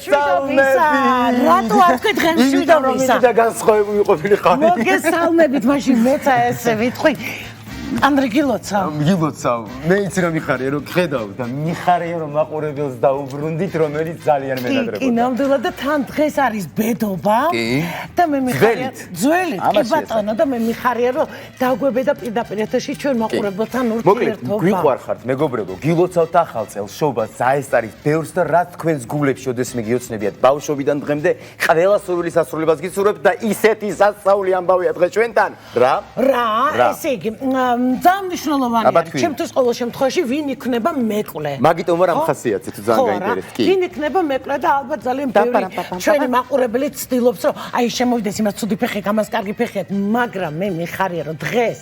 შვიდობისა. რატო არ თქვი დღეს შვიდობისა? და განსხვავებული ყოფილი ხარ. მოგესალმებით, მაშინ მეცა ესე ვიტყვი. ანდრე გილოცავ. მე იცი რომ მიხარია რომ ხედავ და მიხარია რომ მაყურებელს დაუბრუნდით რომელიც ძალიან მენადრებოდა. კი, ნამდვილად და თან დღეს არის ბედობა. და მე მიხარია ძველით, კი ბატონო და მე მიხარია რომ დაგვებედა პირდაპირ ეთერში ჩვენ მაყურებელთან ურთიერთობა. მოკლედ გვიყვარხართ მეგობრებო, გილოცავთ ახალ წელს, შობას ზაესტარის ბევრს და რაც თქვენს გულებში ოდესმე გიოცნებიათ ბავშვობიდან დღემდე, ყველა სურვილის ასრულებას გისურვებთ და ისეთი სასწაული ამბავია დღეს ჩვენთან. რა, ესე იგი ძალიან მნიშვნელოვანია. ჩემთვის ყოველ შემთხვევაში ვინ იქნება მეკლე. მაგიტომ რა ხასიათზე თუ ძალიან გაინტერესებს. კი. ვინ იქნება მეკლე და ალბათ ძალიან ბევრი ჩვენი მაყურებელი ცდილობს რომ აი შემოვიდეს იმას ცუდი ფეხი, ამას კარგი ფეხი აქვს, მაგრამ მე მიხარია რომ დღეს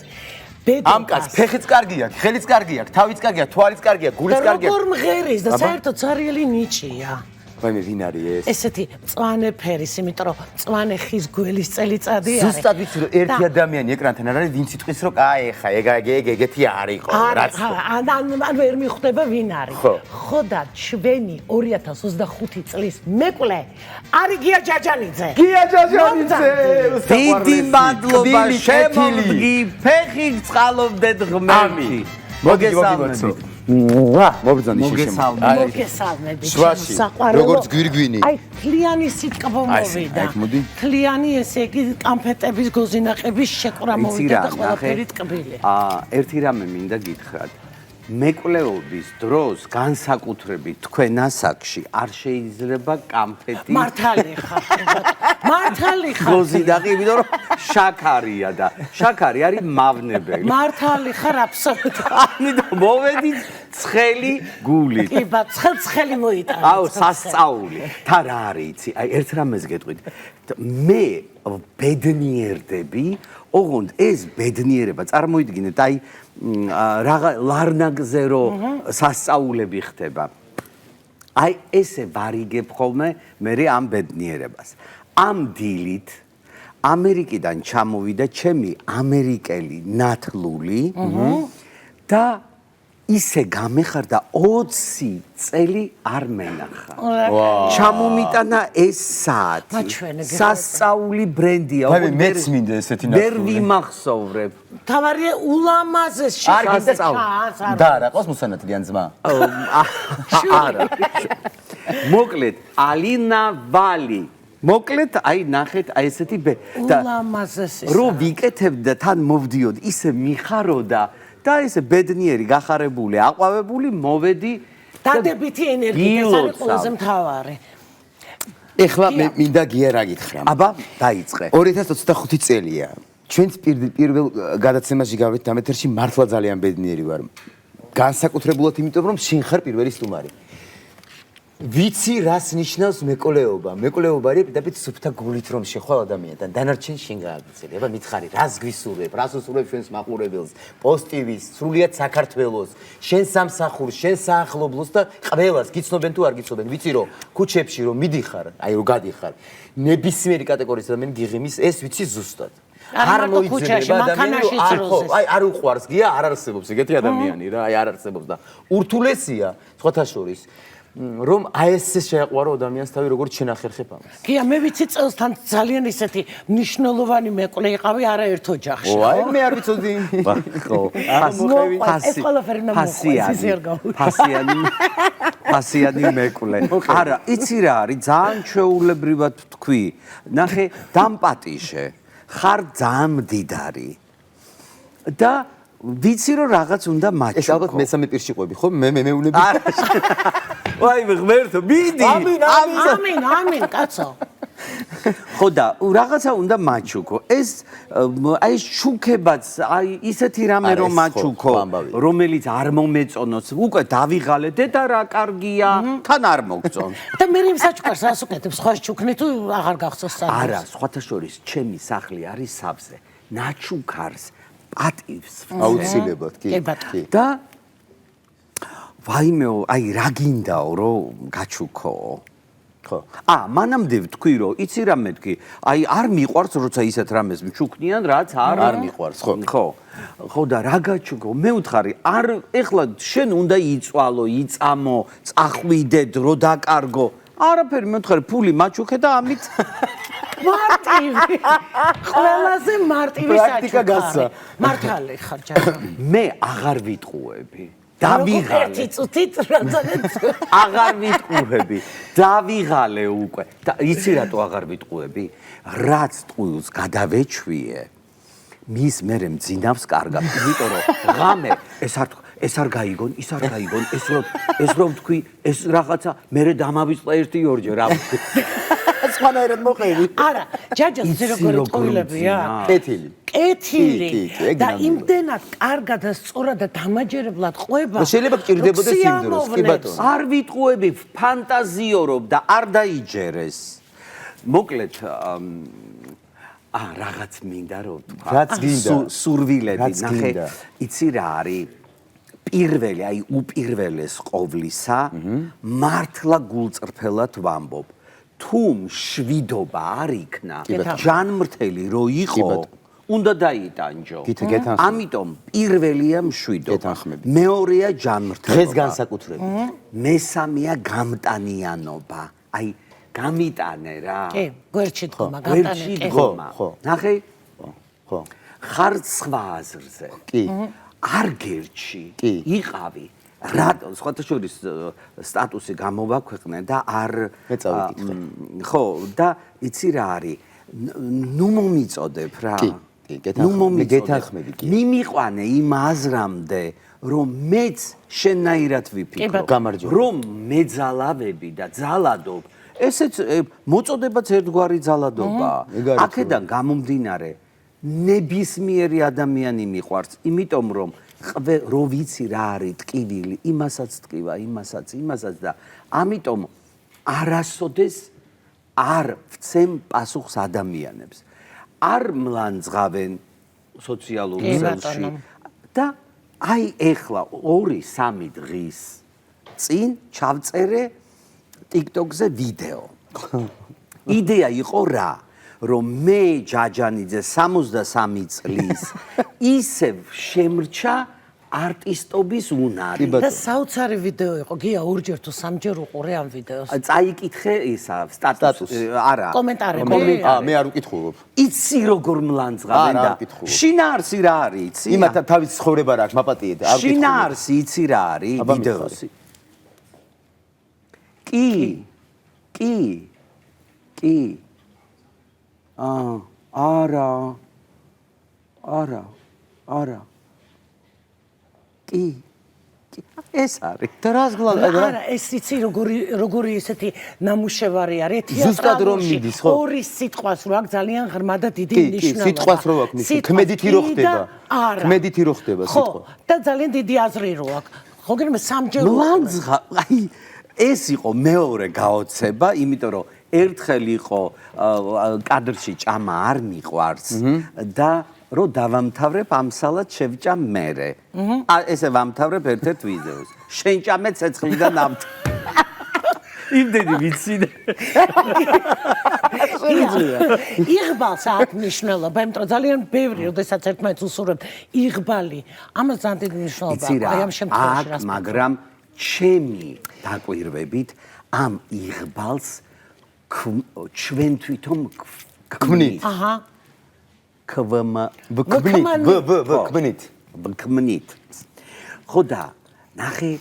ამ კაც ფეხიც კარგი აქვს, ხელიც კარგი აქვს, თავიც კარგი აქვს, თვალიც კარგი აქვს, გულიც კარგი აქვს. როგორ მღერის და საერთოდ ცარიელი ნიჭია. ვაიმე ვინ არის ეს? ესეთი მწვანე ფერის, იმიტომ რომ მწვანე ხის გველის წელიწადი არის. ზუსტად ვიცი რომ ერთი ადამიანი ეკრანთან არ არის, ვინც იტყვის რომ აი ხა ეგეთი არ იყო, რაც ან ვერ მიხვდება ვინ არის. ხო და ჩვენი 2025 წლის მეკლე არის გია ჯაჯანიძე. გია ჯაჯანიძე. დიდი მადლობა შემოვიდი, ფეხი წყალობდეთ ღმერთი. მოგესალმებით. მოგზანის მოგესალმებით. როგორც გვირგვინი. აი, თლიანი სიტყვა მოვიდა. თლიანი ესე იგი კამფეტების გოზინაყების შეკვრა მოვიდა და ყველაფერი ტკბილი. ერთი რამე მინდა გითხრათ. მეკლეობის დროს განსაკუთრებით თქვენ ასაკში არ შეიძლება კამფეტი მართალი ხარ. მართალი ხარ. გოზინაყი, იმიტომ რომ შაქარია და შაქარი არის მავნებელი. მართალი ხარ აბსოლუტურად. ამიტომ მოვედით ცხელი გულით. კი, ცხელი მოიტანე. აუ, სასწაული. თა რა არის იცი? აი, ერთ რამეს გეტყვით. მე ბედნიერდები, ოღონდ ეს ბედნიერება წარმოიდგინეთ, აი რაღა ლარნაგზე რო სასწაულები ხდება. აი ესე ვარიგებ ხოლმე მე ამ ბედნიერებას. ამ დილით ამერიკიდან ჩამოვიდა ჩემი ამერიკელი ნათლული და ისე გამეხარდა 20 წელი არ მენახა. ჩამომიტანა ეს საათი. სასწაული ბრენდია. მეც მინდა ესეთი ნათლული. ვერ ვიმახსოვრებ. თავარია ულამაზეს შესაძლოა. და რა ყავს მოსანათლიან ძმა? არა. მოკლედ ალინა ვალი. მოკლედ აი ნახეთ აი ესეთი ულამაზეს. რო ვიკეთებ და თან მოვდიოდ ისე მიხაროდა და ესე ბედნიერი, გახარებული, აყვავებული მოვედი დადებითი ენერგია ეს არის ყველაზე მთავარი. ეხლა მე მინდა გია რა გითხრა. აბა, დაიწყე. 2025 წელია. ჩვენც პირველ გადაცემაში გავეთ ამ ეთერში მართლა ძალიან ბედნიერი ვარ. განსაკუთრებულად იმიტომ რომ შენ ხარ პირველი სტუმარი. ვიცი რას ნიშნავს მეკლეობა. მეკლეობა არის პირდაპირ სუფთა გულით რომ შეხვალ ადამიანთან. დანარჩენ შენ გააგრძელი. აბა მითხარი, რას გვისურვებ, რას უსურვებ ჩვენს მაყურებელს, პოზიტივის, სრულიად საქართველოს, შენ სამსახურს, შენ საახლობლოს და ყველას გიცნობენ თუ არ გიცნობენ. ვიცი რომ ქუჩებში რომ მიდიხარ, აი რომ გადიხარ, ნებისმიერი კატეგორიის ადამიანი გიღიმის, ეს ვიცი ზუსტად. არ მოიძებნება ადამიანს აი არ უყვარს გია, არ არსებობს ეგეთი ადამიანი რა, აი არ არსებობს და ურთულესია სხვათა შორის. რომ აი ესე შეაყვარო ადამიანს თავი როგორც შენახერხებ ამას. გია, მე ვიცი წელსთან ძალიან ისეთი მნიშვნელოვანი მეკლე იყავი არაერთ ოჯახში. აი მე არ ვიცოდი. ხო. ეს ყველაფერი ფასიანი მეკლე. არა, იცი რა არის, ძალიან ჩვეულებრივად თქვი. ნახე, დამპატიშე. ხარ ძალიან მდიდარი. და ვიცი რომ რაღაც უნდა მაჩვენო. ეს ალბათ მესამე პირში ყვები, ხო? მე მეუნები. ვაი, ღმერთო, მიდი. ამინ, კაცო. ხო და რაღაცა უნდა მაჩუქო. ეს აი შუქებაც, აი ისეთი რამე რომ მაჩუქო, რომელიც არ მომეწონოს. უკვე დავიღალე, დედა რა კარგია, თან არ მოგწონს. და მე იმ საჩუქარს რას უკეთებ? სხვა ჩუქნი თუ აღარ გახსოვს სამ. არა, სხვათა შორის ჩემი სახლი არის საბზე. ნაჩუქარს პატივს აუცილებლად კი. და ვაიმეო, აი რა გინდაო რომ გაჩუქო? ხო. მანამდე ვთქვი რომ იცი რა მეთქი, აი არ მიყვარს როცა ისეთ რამეს მჩუქნიან, რაც არ მიყვარს, ხო. ხო და რა გაჩუქო? მე ვთხარი, არ ეხლა შენ უნდა იწვალო, იწამო, წახვიდე, დრო დაკარგო. არაფერი მეთხარი ფული მაჩუქე და ამით მარტივი. ყველაზე მარტივი პრაქტიკა გასცა. მართალი ხარ ჯარო. მე აღარ ვიტყუები. დავიღალე. ერთი წუთით რაღაცა. აღარ ვიტყუები. დავიღალე უკვე. და იცი რატო აღარ ვიტყუები? რაც ტყუილს გადავეჩვიე. მის მერე მძინავს კარგად, იმიტომ რომ ღამე ეს არ გაიგონ, ის არ გაიგონ, ეს რომ თქვი, ეს რაღაცა მერე დამავიწყდა 1-2 რა. სხვანაირად მოყევი. არა, ჯაჯას როგორი ტყუილებია? კეთილი. და იმდენად კარგად და სწორად და დამაჯერებლად ყვება. შეიძლება გჭირდებოდეს იმ დროს, კი ბატონო. არ ვიტყუები, ფანტაზიორობ და არ დაიჯერეს. მოკლედ რაღაც მინდა რომ თქვა. რაც გინდა. სურვილები, ნახე, იცი რა არის? პირველი, აი უპირველეს ყოვლისა, მართლა გულწრფელად ვამბობ. თუ მშვიდობა არ იქნა, ჯანმრთელი რო იყო, უნდა დაიტანჯო. ამიტომ პირველია მშვიდობა, მეორეა ჯანმრთელობა. დღეს განსაკუთრებით. მესამეა გამტანიანობა. აი გამიტანე რა. კი, გვერდში დგომა, გამტანე. ხო. ნახე? ხო. ხარ სხვა აზრზე. კი. არ გერჩი. იყავი. რატო სხვათა შორის სტატუსი გამოვაქვეყნე და არ მეწავიკითხე. ხო, და იცი რა არის? ნუ მომიწოდებ რა. კი, გეთანხმები. მიმიყვანე იმ აზრამდე, რომ მეც შენაირად ვიფიქრო. რომ მეძალავები და ძალადობ, ესეც მოწოდებაც ერთგვარი ძალადობაა. აქედან გამომდინარე, ნებისმიერი ადამიანი მიყვარს, იმიტომ რომ რო ვიცი რა არის ტკივილი, იმასაც ტკივა, იმასაც და ამიტომ არასოდეს არ ვცემ პასუხს ადამიანებს. არ მლანძღავენ სოციალურ ქსელში და აი ეხლა 2-3 დღის წინ ჩავწერე TikTok-ზე ვიდეო. იდეა იყო რა? რომ მე ჯაჯანიძე 63 წლის ისევ შემრჩა არტისტობის უნარი. და საოცარი ვიდეო იყო. გია ორჯერ თუ სამჯერ უყურე ამ ვიდეოს. წაიკითხე ისა სტატუსი, არა. კომენტარები. მე არ ვკითხულობ. იცი როგორ მლანძღავენ და შინაარსი რა არის, იცი? იმათა თავის ცხოვრება რა აქვს, მაპატიეთ, არ ვკითხულობ. შინაარსი იცი რა არის ვიდეოსი? კი. არა. კი. ეს არის. და რას გლავდა? არა, ეს იცი როგორი ესეთი ნამუშევარი არის. ზუსტად რომ მიდის, ხო? ორი სიტყვას რო აქვს ძალიან ღრმა და დიდი ნიშნულობა. სიტყვას რო აქვს, ქმედითი რო ხდება. ქმედითი რო ხდება სიტყვა. ხო, და ძალიან დიდი აზრი რო აქვს. ხო გინდა სამჯერ მლანძღა, აი ეს იყო მეორე გაოცება, იმიტომ რომ ერთხელ იყო კადრში ჭამა არ მიყვარს და რო დავამთავრებ ამსალად შევჭამ მერე. ესე ვამთავრებ ერთ-ერთ ვიდეოს. შენ ჭამე ცეცხლიდან ამთ. იმდენი ვიცი. იღბალს აქვს მნიშვნელობა, იმიტომ რომ ძალიან ბევრი, როდესაც ერთმანეთს უსურვებთ, იღბალი, ამას ძალიან დიდი მნიშვნელობა აქვს. აი ამ შემთხვევაში რას მაგრამ ჩემი დაკვირვებით ამ იღბალს ჩვენ თვითონ ქმნით. აჰა. ვქმნით. ხო და ნახე,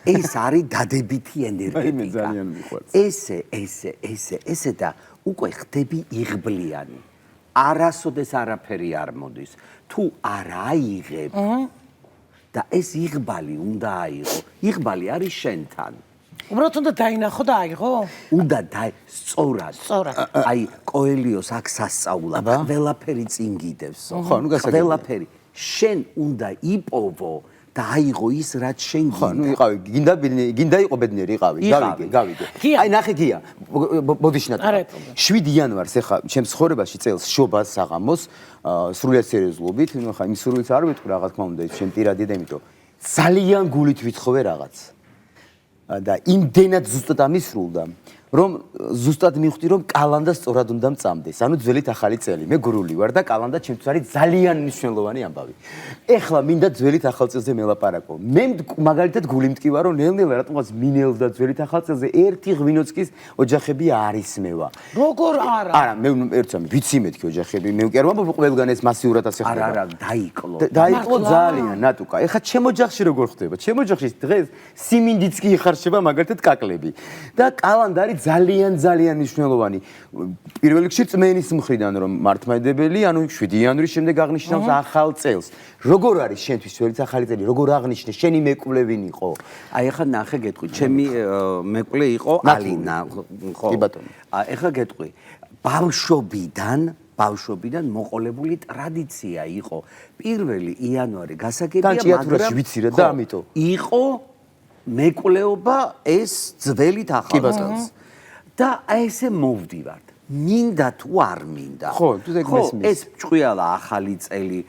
ეს არის დადებითი ენერგეტიკა. ესე და უკვე ხდები იღბლიანი. არასოდეს არაფერი არ მოდის. თუ არ აიღებ და ეს იღბალი უნდა აიღო. იღბალი არის შენთან. უბრალოდ უნდა დაინახო და აიღო? უნდა სწორად. აი კოელიოს აქ სასწაულად ყველაფერი წინ გიდევს. ხო, ნუ გასაგებია. ყველაფერი შენ უნდა იპოვო და აიღო ის რაც შენ გინდა. ხო, ნუ იყავი, გინდა იყო ბედნიერი, იყავი. გავიგე. აი ნახე გია, ბოდიში ნატყვა. 7 იანვარს ეხა ჩემს ცხოვრებაში წელს შობას საღამოს სრულიად სერიოზულობით, ნუ ხა იმ სრულიც არ ვიტყვი რა თქმა უნდა, ჩემ პირადია და იმიტომ ძალიან გულით ვიცხოვე რაღაც. და იმდენად ზუსტად ამისრულდა, რომ ზუსტად მივხვდი რომ კალანდა სწორად უნდა მწამდეს. ანუ ძველით ახალი წელი. მე გურული ვარ და კალანდა ჩემთვის არის ძალიან მნიშვნელოვანი ამბავი. ეხლა მინდა ძველით ახალ წელზე მელაპარაკო. მე მაგალითად გული მტკივა რომ ნელ-ნელა რატომღაც მინელდა ძველით ახალ წელზე ერთი ღვინოცკის ოჯახები არ ისმევა. როგორ არა? არა, მე ერთსამი ვიცი მეთქი ოჯახები. მე უკვე არ ვამბობ ყველგან ეს მასიურად ასე ხდება. არა, დაიკლო. დაიკლო ძალიან, ნატუკა. ეხლა ჩემ ოჯახში როგორ ხდება? ჩემ ოჯახში დღეს სიმინდიც კი იხარშება მაგალითად კაკლები. და კალანდა არის ძალიან მნიშვნელოვანი. პირველ რიგში წმენის მხრიდან რომ მართლმადიდებელი, ანუ 7 იანვრის შემდეგ აღნიშნავს ახალ წელს. როგორ არის შენთვის ძველით ახალი წელი? როგორ აღნიშნე? შენი მეკვლე ვინ იყო? აი ეხლა ნახე გეტყვი, ჩემი მეკვლე იყო ალინა, ხო? კი ბატონო. ეხლა გეტყვი, ბავშვობიდან მოყოლებული ტრადიცია იყო 1 იანვარი გასაგებია, მაგრამ ვიცი რა და ამიტომ იყო მეკვლეობა ეს ძველით ახალ წელს. და აი ესე მოვდივართ. მინდა თუ არ მინდა. ხო, ეს ჭყვიალა ახალი წელი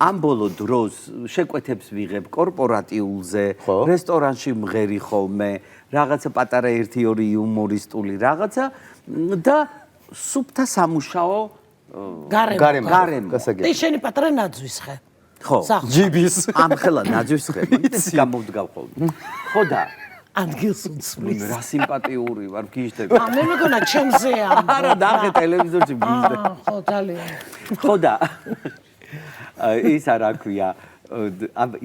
ამ ბოლო დროს შეკვეთებს ვიღებ კორპორატიულზე, რესტორანში მღერი ხოლმე, რაღაცა პატარა 1-2 იუმორისტული რაღაცა და სუფთა სამუშაო გარემო. ეს შენი პატარა ნაძვის ხე. ხო. ჯიბის. ამ ხელა ნაძვის ხე. გამოვდგავ ხოლმე. ხო და ადგილს უცვლის. რა სიმპათიური ვარ, გიჟდები. მე მეგონა ჩემზეა. არა, ნახე ტელევიზორში გიჟდები. ხო, ძალიან. ხო და ის არა ქვია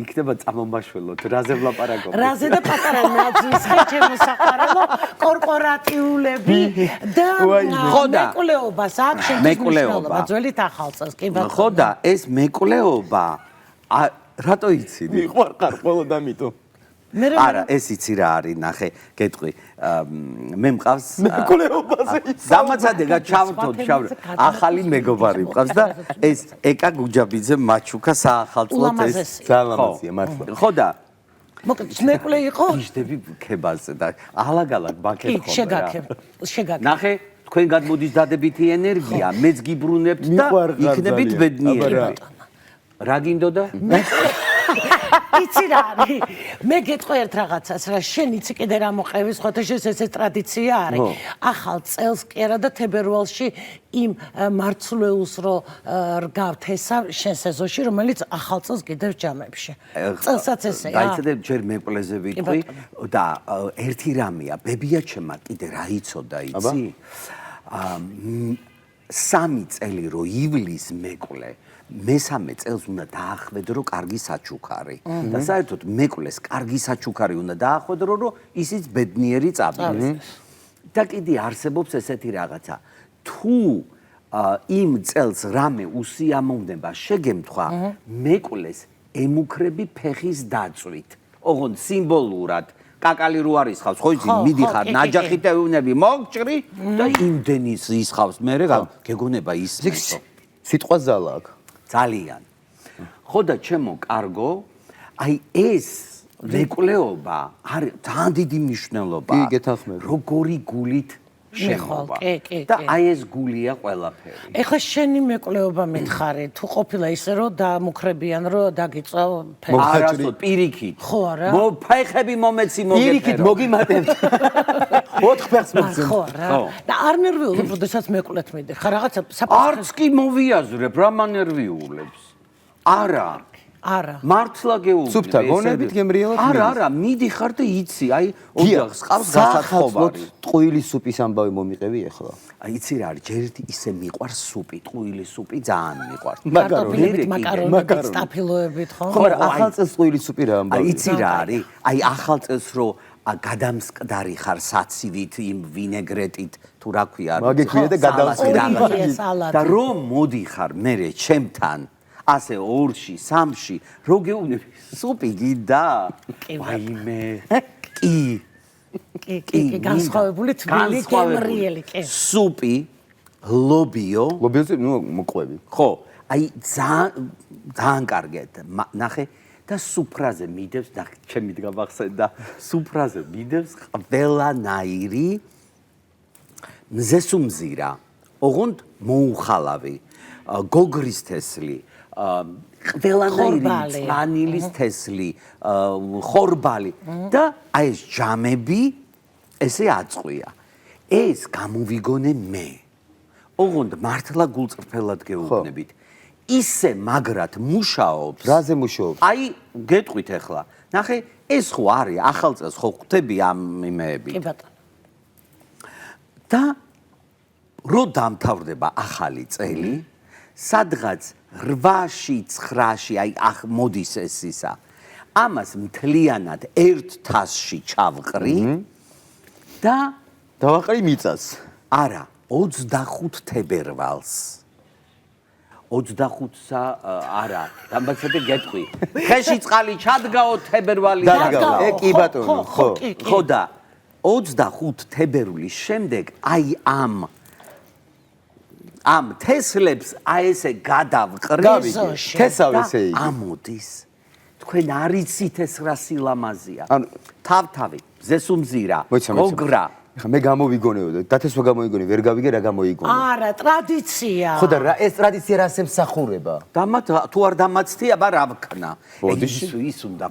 იქნება წამომაშველოთ, რაზე ვლაპარაკობ? რაზე და პატარა ნაძვის ხე შემოსახარებო კორპორატიულები და მეკვლეობას აქვს შენთვის მნიშვნელობა ძველით ახალ წელს, კი ბატონო. ხო და ეს მეკვლეობა რატო იცი? მიყვარყარ ხოლმე და ამიტომ. არა, ეს იცი რა არის, ნახე, გეტყვი. მე მყავს მეკვლეობაზე ის. დამაცადე გაჩავრთოთ, ახალი მეგობარი მყავს და ეს ეკა გუჯაბიძე მაჩუკა საახალწლოდ ეს სალამაზია მართლა. ხო და მოკლედ მეკვლე იყო? გიჟდები ქებაზე და ალაგ-ალაგ ბაქეთ ხოლმე რა. შეგაქებ. ნახე, თქვენ გადმოდის დადებითი ენერგია, მეც გიბრუნებთ და იქნებით ბედნიერები. რა გინდოდა? იცი რა არის? მე გეტყვი ერთ რაღაცას, რა შენ იცი კიდე რა მოყევის, ხოთა შენს ეს ტრადიცია არის. ახალ წელს კი არა და თებერვალში იმ მარცვლეულს რო რგავთ ესა შენ სეზონში, რომელიც ახალ წელს კიდევ ჯამებში. წელსაც ესეა. გაიცადე ჯერ მეკვლეზე ვიტყვი და ერთი რამეა, ბებია ჩემმა კიდე რა იცოდა, იცი? 3 წელი რო ივლის მეკვლე მესამე წელს უნდა დაახვედრო კარგი საჩუქარი და საერთოდ მეკვლეს კარგი საჩუქარი უნდა დაახვედრო რომ ისიც ბედნიერი წაბილდეს და კიდე არსებობს ესეთი რაღაცა თუ იმ წელს რამე უსიამოვნება შეგემთხვა მეკვლეს ემუქრები ფეხის დაწვით ოღონდ სიმბოლურად კაკალი რო არის ხავს ხო იცი მიდიხარ ნაჯახით ეუნები მოგჭრი და იმდენი ისხავს მე გეგონება ისმენო სიტყვა ზალა აქვს ძალიან. ხო და ჩემო კარგო, აი ეს მეკვლეობა არის ძალიან დიდი მნიშვნელობა. კი, გეთანხმები. როგორი გულით შეხობა. და აი ეს გულია ყველაფერი. ეხლა შენი მეკვლეობა მითხარი, თუ ყოფილა ისე რომ დამუქრებიან, რომ დაგიწვა ფეხი. არასდროს პირიქით. ხო არა? ფეხები მომეცი მოგეფერო. პირიქით მოგიმატებთ. 4 ფეხს მოგცემ. ხო რა. და არ ნერვიულობ, როდესაც მეკვლეთ მიდიხარ, რაღაცა არც კი მოვიაზრებ, რა მანერვიულებს. არა. არა. მართლა გეუბნები. სუფთა გონებით გემრიელად. არა, მიდიხარ და იცი, აი ოჯახს ყავს გასათხოვარი. ტყუილის სუპის ამბავი მომიყევი ახლა. აი იცი რა არის, ჯერ ისე მიყვარს სუპი, ტყუილის სუპი ძალიან მიყვარს. მაკარონებით, სტაფილოებით, ხო? ხო, ახალ წელს ტყუილის სუპი რა ამბავი. აი იცი რა არის, აი ახალ წელს რო გადამსკდარი ხარ საცივით, იმ ვინეგრეტით, თუ რა ქვია, მაგექვია და გადამსკდარი. და რომ მოდიხარ მე ჩემთან ასე 2-ში, 3-ში, რო გეუბნები, სუპი გიდა? ვაიმე. კი, განსხვავებული თბილი გემრიელი, კი. სუპი, ლობიო. ლობიოზე ნუ მოყვები. ხო, აი ძალიან კარგად. ნახე და სუფრაზე მიდევს, ნახე, ჩემი გამახსენდა, სუფრაზე მიდევს ყველანაირი მზესუმზირა, ოღონდ მოუხალავი, გოგრის თესლი, ყველანაირი ვანილის თესლი, ხორბალი და აი ეს ჯამები ესე აწყვია. ეს გამოვიგონე მე. ოღონდ მართლა გულწრფელად გეუბნებით. ისე მაგრად მუშაობს. რაზე მუშაობს? აი, გეტყვით ახლა. ნახე, ეს ხო არის ახალ წელს ხო ხვდები ამ იმეებით. კი ბატონო. და რო დამთავრდება ახალი წელი, სადღაც 8-ში, 9-ში, აი მოდის ეს ისა. ამას მთლიანად ერთ თასში ჩავყრი და დავაყრი მიწას. არა, 25 თებერვალს. 25-სა არა, დამბაცდე გეტყვი. ხეში წყალი ჩადგაო თებერვალი დადგა. კი ბატონო, ხო. ხო და 25 თებერვლის შემდეგ აი ამ თესლებს აი ესე გადავყრი. გავიგე. თესავ ესე იგი. ამოდის. თქვენ არიცით ეს რა სილამაზია. თავთავი, ზესუმზირა, გოგრა. ხა მე გამოვიგონეო და დათესვა გამოვიგონე, ვერ გავიგე რა გამოიგონე. არა, ტრადიცია. ხო და რა ეს ტრადიცია რას ემსახურება? თუ არ დამაცდია, აბა რა ვქნა. ის უნდა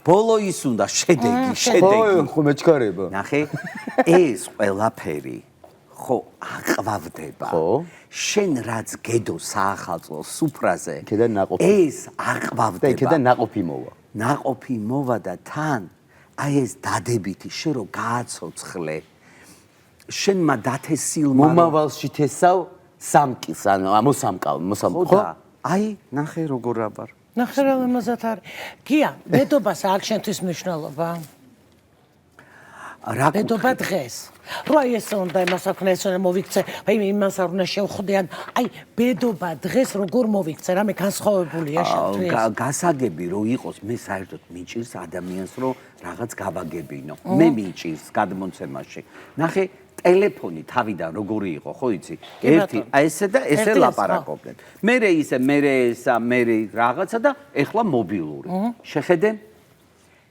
ბოლო ის უნდა შედეგი. ხო მეჩქარება. ნახე, ეს ყველაფერი ხო აყვავდება. ხო. შენ რაც გედო საახალწლო სუფრაზე, იქედან ნაყოფი. ეს აყვავდება. და იქედან ნაყოფი მოვა. ნაყოფი მოვა და თან აი ეს დადებითი შენ რო გააცოცხლე. შენმა დათესილმა მომავალში თესავ სამკილს, ანუ მოსამკალ. ხო? აი, ნახე როგორ აბარ. ნახე რა ლამაზად არის. გია, დედობას აქვს შენთვის მნიშვნელობა? რა დედობა დღეს. რო აი ეს უნდა იმას აქვს ეს უნდა მოვიქცე, აი იმას არ უნდა შევხვდიან. აი დედობა დღეს როგორ მოვიქცე, რამე განსხვავებულია შენთვის? გასაგები რო იყოს, მე საერთოდ მიჭირს ადამიანს რო რაღაც გავაგებინო. მე მიჭირს გადმოცემაში. ნახე, ტელეფონი თავიდან როგორი იყო, ხო იცი? ერთი აი ესე და ესე ლაპარაკობდნენ. მერე ისე, მერე ესა, მერე რაღაცა და ეხლა მობილური. შეხედე?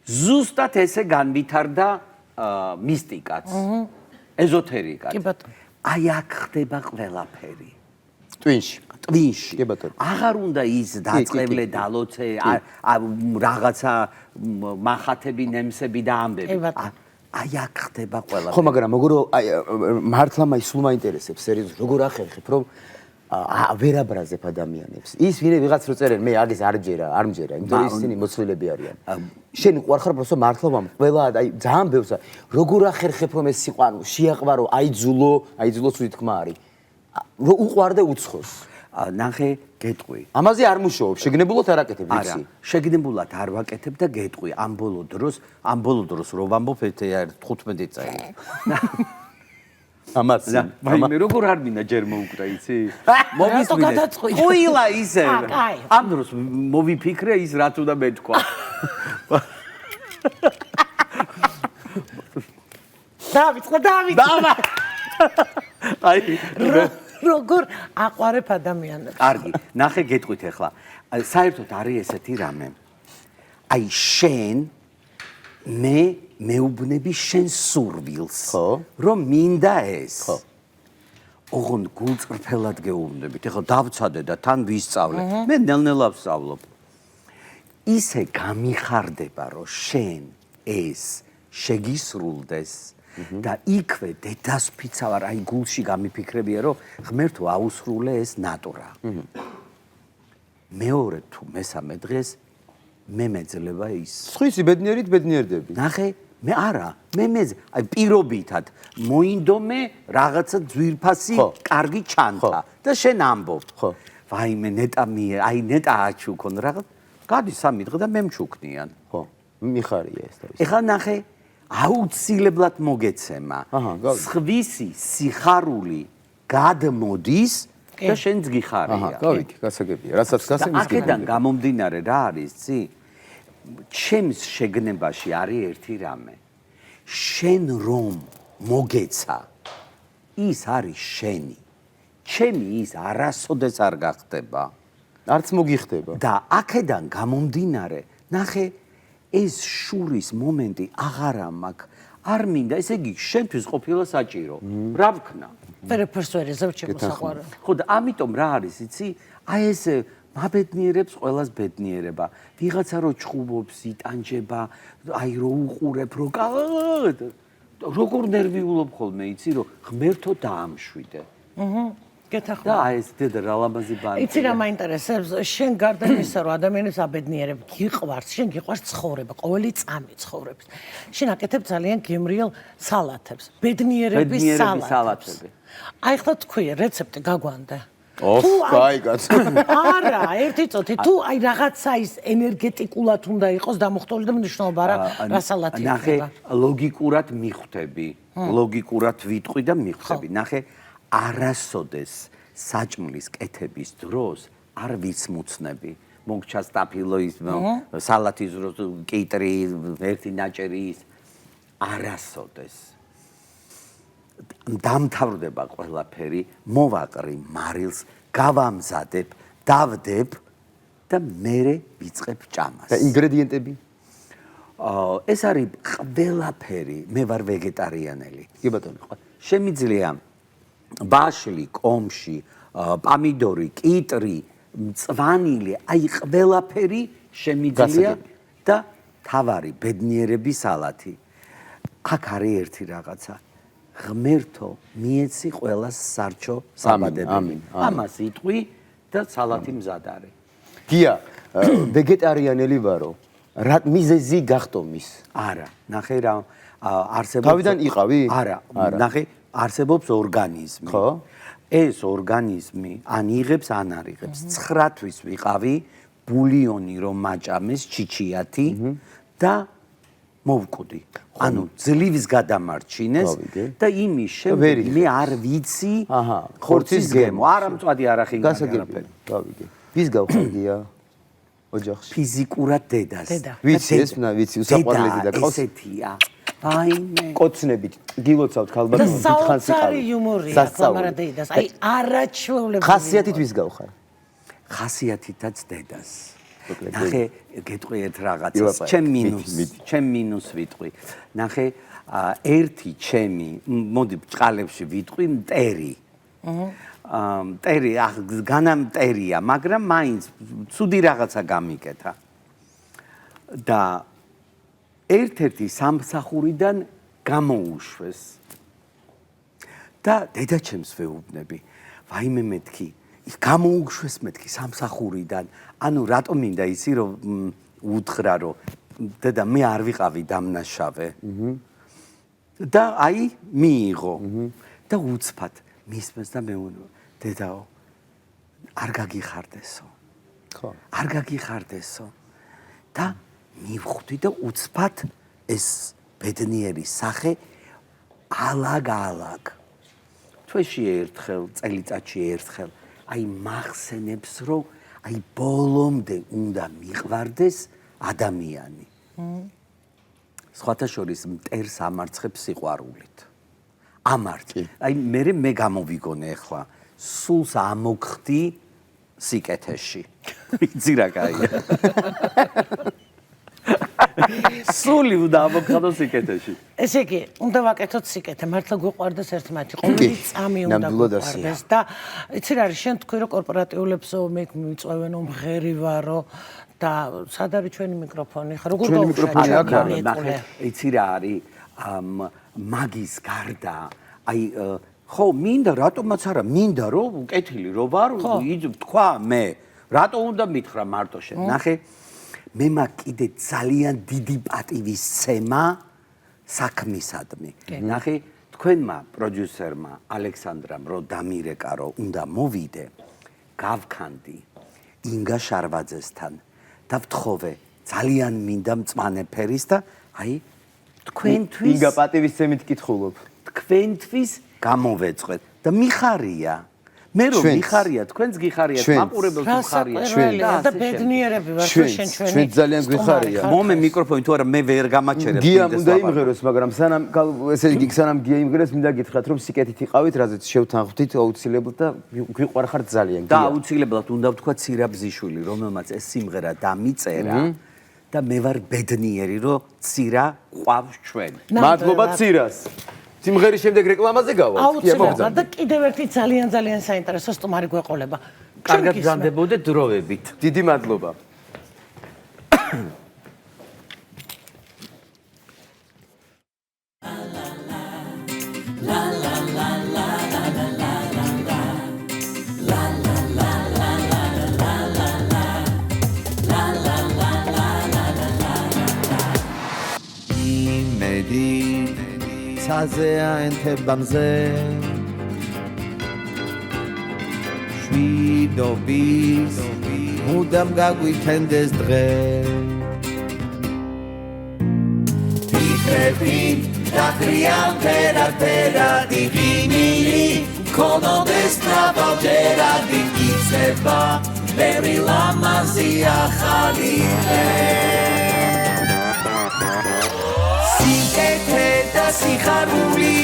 ზუსტად ესე განვითარდა მისტიკაც. ეზოთერიკაც. კი ბატონო. აი აქ ხდება ყველაფერი. ტვინში. ტვინში. კი ბატონო. აღარ უნდა ის დაწყევლე, დალოცე, რაღაცა მახათები, ნემსები და ამბები. კი ბატონო. აი აქ ხდება ყველაფერი. ხო, მაგრამ როგორ აი მართლა მაინც სულ მაინტერესებს სერიოზულად როგორ ახერხებ რომ ვერ აბრაზებ ადამიანებს. ის ვიღაც რო წერენ მე აგეს არ მჯერა, იმიტომ რომ ისინი მოცვილები არიან. შენ უყარხარ პროსო მართლა ვამ ყველა აი ძალიან ბევრს როგორ ახერხებ რომ ეს სიყვარო შეაყვარო, აიძულო ცუდი თქმა არის. რო უყვარდე უცხოს. ნახე, გეტყვი. ამაზე არ მუშაობ, შეგნებულად არ აკეთებ, არა, შეგნებულად არ ვაკეთებ და გეტყვი. ამ ბოლო დროს რო ვამბობ 15 წელი. ამას მე როგორ არ მინდა ჯერ მოუკრა, იცი? მოვისმინე. ყუილა ისე. ამ დროს მოვიფიქრე ის რაც უნდა მეთქვა. დავიწყე. აი როგორ აყვარებ ადამიანებს? კარგი, ნახე გეტყვით ახლა. საერთოდ არის ესეთი რამე. აი შენ მე მეუბნები შენ სურვილს, რომ მინდა ეს. ხო. ოღონდ გულწრფელად გეუბნებით. ახლა დავცადე და თან ვისწავლე. მე ნელ-ნელა ვსწავლობ. ისე გამიხარდება, რომ შენ ეს შეგისრულდეს და იქვე დედასფიცა ვარ, აი გულში გამიფიქრებია, რომ ღმერთო აუსრულე ეს ნატურა. მეორე თუ მესამე დღეს მე მეძლება ის. სხვისი ბედნიერით ბედნიერდები. ნახე, მე არა, აი პირობითად მოინდომე რაღაცა ძვირფასი კარგი ჩანთა და შენ ამბობ. ხო. ვაიმე აი ნეტა აჩუქონ რაღაც. გადი 3 დღე და მე მჩუქნიან. ხო. მიხარია ეს თავის. ეხლა ნახე აუცილებლად მოგეცემა. სხვისი სიხარული გადმოდის და შენც გიხარია. გავიქი, გასაგებია. რასაც გასაგებია. აქედან გამომდინარე რა არის, ცი? ჩემს შეგნებაში არის ერთი რამე. შენ რომ მოგეცა, ის არის შენი. ჩემი ის არასოდეს არ გახდება. არც მოგიხდება. და აქედან გამომდინარე, ნახე ეს შურის მომენტი აღარა მაქვს. არ მინდა, ესე იგი, შენთვის ყოფილა საჭირო. რა ვქნა? ვერაფერს ვერ ეზავ საყვარელ. ხო და ამიტომ რა არის, იცი? აი ეს მაბედნიერებს ყველას ბედნიერება. ვიღაცა რო ჩხუბობს, იტანჯება, აი რო უყურებ, რო როგორ ნერვიულობ ხოლმე, იცი, რომ ღმერთო დაამშვიდე. გეთახმები. და აი ეს დედა რა ლამაზი ბანკი. იცი რა მაინტერესებს? შენ გარდა იმისა, რომ ადამიანებს აბედნიერებ, გიყვარს, შენ გიყვარს ცხოვრება, ყოველი წამი ცხოვრების. შენ აკეთებ ძალიან გემრიელ სალათებს, ბედნიერების სალათებს. აი ხლა თქვი, რეცეპტი გაგვანდა. კაი კაცო. არა, ერთი წუთი, თუ აი რაღაცა ის ენერგეტიკულად უნდა იყოს დამოხტული და მნიშვნელობა რა სალათი ნახე, ლოგიკურად მიხვდები. ლოგიკურად ვიტყვი და მიხვდები. ნახე, არასოდეს საჭმლის კეთების დროს არ ვიცმუცნები. მოგჩა სტაფილო ის სალათის დროს კიტრი, ერთი ნაჭერი ის არასოდეს. დამთავრდება ყველაფერი, მოვაყრი მარილს, გავამზადებ, დავდებ და მერე ვიწყებ ჭამას. და ინგრედიენტები? ეს არის ყველაფერი, მე ვარ ვეგეტარიანელი. კი ბატონო. შემიძლია ბაშლი, კომში, პამიდორი, კიტრი, მწვანილი, აი ყველაფერი შემიძლია და თავარი ბედნიერების სალათი. აქ არის ერთი რაღაცა. ღმერთო, მიეცი ყველას სარჩო საბადები. ამას იტყვი და სალათი მზად არის. გია, ვეგეტარიანელი ვარო. რა მიზეზი გახტომის? არა, ნახე რა არსებობს. თავიდან იყავი? არა, ნახე არსებობს ორგანიზმი. ხო? ეს ორგანიზმი ან იღებს, ან არ იღებს. 9 თვის ვიყავი ბულიონი რომ მაჭამეს ჩიჩიათი და მოვკვდი. ანუ ძლივს გადამარჩინეს და იმის შემდეგ მე არ ვიცი ხორცის გემო. არა მწვადი არახი გასაგებია. გავიგე. ვის გავხარგია? ოჯახში. ფიზიკურად დედას. ვიცი ეს ვიცი, უსაყვარლესი და ყავს. ესეთია. აიმე. კოცნებით გილოცავთ ქალბატონო დიდხანს იყავი. საოცარი იუმორია თამარა დედას. აი არაჩვეულებრივი. ხასიათით ვის გავხარ? ხასიათითაც დედას. ნახე, გეტყვი ერთ რაღაცას, ჩემ მინუს ვიტყვი. ნახე, ერთი ჩემი, მოდი ბჭყალებში ვიტყვი, მტერი. მტერი, განა მტერია, მაგრამ მაინც ცუდი რაღაცა გამიკეთა. და ერთ-ერთი სამსახურიდან გამოუშვეს. და დედაჩემს ვეუბნები. ვაიმე მეთქი, გამოუშვეს მეთქი სამსახურიდან. ანუ რატომ მინდა ისი რომ უთხრა რომ დედა მე არ ვიყავი დამნაშავე. და აი მიიღო. და უცბად მისმენს და მე დედაო არ გაგიხარდესო. ხო. არ გაგიხარდესო. და მივხვდი და უცბად ეს ბედნიერი სახე ალაგ-ალაგ. თვეში ერთხელ, წელიწადში ერთხელ აი მახსენებს რომ აი ბოლომდე უნდა მიყვარდეს ადამიანი. სხვათა შორის მტერს ამარცხებს სიყვარულით. ამარცხ. აი მე გამოვიგონე ახლა სულს ამოგხდი სიკეთეში. იცი რა კაია. სული უნდა ამოგხდო სიკეთეში. ესე იგი, უნდა ვაკეთოთ სიკეთე, მართლა გვიყვარდეს ერთმანეთი, ყოველი წამი უნდა გვიყვარდეს და იცი რა არის, შენ თქვი რომ კორპორატიულებსო მე მიწვევენო მღერი ვარო და სად არის ჩვენი მიკროფონი? ხა როგორ მიკროფონი აქ არის? ნახე, იცი რა არის, მაგის გარდა, აი ხო, მინდა რატომაც არა, მინდა რომ კეთილი რო ვარ, თქვა მე, რატო უნდა მითხრა მარტო შენ? ნახე მე მაქვს კიდე ძალიან დიდი პატივისცემა საქმისადმი. ნახე, თქვენმა პროდიუსერმა ალექსანდრამ რო დამირეკა რომ უნდა მოვიდე, გავქანდი ინგა შარვაძესთან და ვთხოვე, ძალიან მინდა მწვანე ფერის და აი თქვენთვის ინგა პატივისცემით კითხულობ. თქვენთვის გამოვეწყვეთ და მიხარია. მე რომ მიხარია, თქვენც გიხარიათ, მაყურებელს მიხარია. და ბედნიერები ვარ შენ ჩვენი. ჩვენ ძალიან გვიხარია. მომე მიკროფონი თუ არა მე ვერ გამაჩერებ. გია უნდა იმღეროს, მაგრამ სანამ ესე იგი სანამ გია იმღეროს, მინდა გითხრათ რომ სიკეთით იყავით, რაზეც შევთანხმდით აუცილებლად და გვიყვარხართ ძალიან. და აუცილებლად უნდა ვთქვა ცირა ბზიშვილი, რომელმაც ეს სიმღერა დამიწერა და მე ვარ ბედნიერი, რომ ცირა ყავს ჩვენ. მადლობა ცირას. სიმღერის შემდეგ რეკლამაზე გავალთ. აუცილებლად და კიდევ ერთი ძალიან საინტერესო სტუმარი გვეყოლება. კარგად გზანდებოდეთ დროებით. დიდი მადლობა. ხაზეა ენთებამზე შვიდობის მუდამ გაგვითენდეს დღე ფიქრები დაგრიან ფერად-ფერადი ღიმილი გქონოდეს მრავალჯერადი იცება ბევრი ლამაზი ახალი დღე სიკეთე და სიხარული